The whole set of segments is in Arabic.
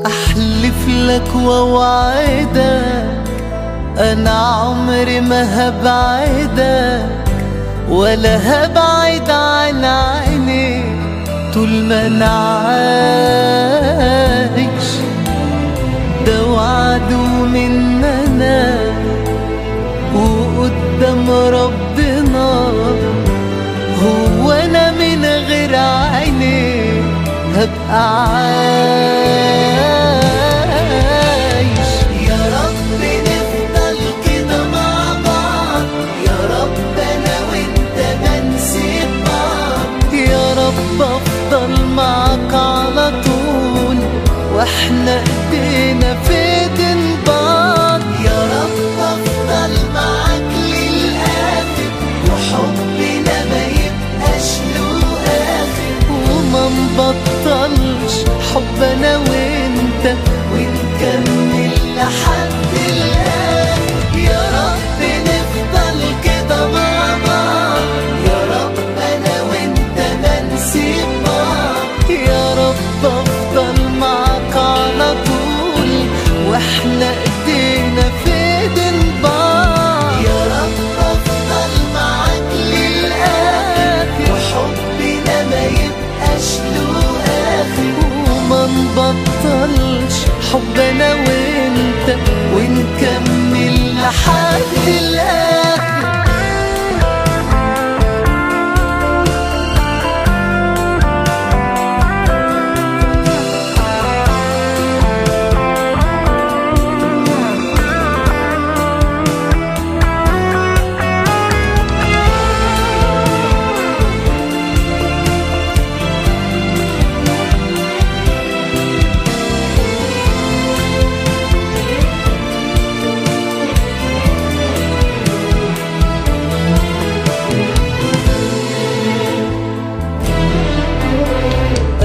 أحلف لك وأوعدك أنا عمري ما هبعدك ولا هبعد عن عينيك طول ما أنا عايش. ده وعد مننا وقدام ربنا، هو أنا من غير عينيك هبقى عايش. يا رب نفضل كده مع بعض، يا رب أنا وأنت ما نسيب بعض. يا رب أفضل معاك على طول وإحنا إيدينا في إيدين بعض. يا رب أفضل معاك للآخر وحبنا ما يبقاش له آخر، وما نبطلش حب أنا وأنت ونكمل لحد الآخر. يا رب نفضل كده مع بعض، يا رب أنا وأنت ما نسيب بعض. يا رب أفضل معاك على طول وإحنا إيدينا في إيدين بعض. يا رب أفضل معاك للآخر وحبنا ما يبقاش له آخر، وما نبطلش حب أنا وأنت ونكمل لحد الآخر.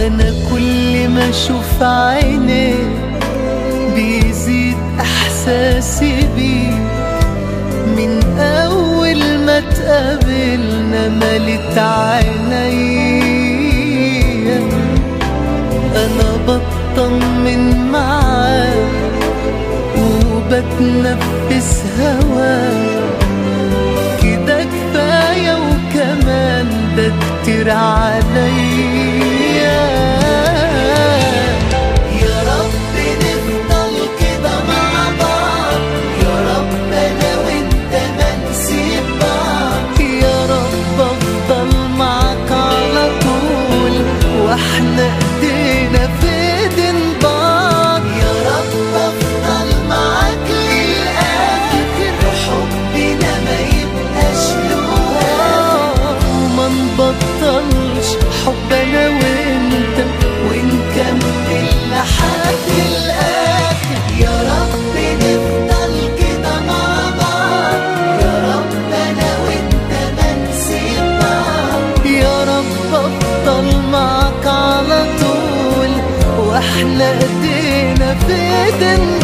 أنا كل ما أشوف عينيك بيزيد إحساسي بيك، من أول ما تقابلنا ملت عينيا. أنا بطمن معاك وبتنفس هواك، كده كفاية وكمان ده كتير عليا. يا رب نفضل كده مع بعض، يا رب أنا وأنت ما نسيب بعض. يا رب أفضل معاك على طول وإحنا إيدينا في إيدين بعض. يا رب أفضل معاك للآخر وحبنا ما يبقاش له آخر، وما نبطلش حب أنا وأنت ونكمل لحد الآخر. يا رب نفضل كده مع بعض، يا رب أنا وأنت ما نسيب بعض. يا رب أفضل معاك على طول وإحنا إيدينا في إيدين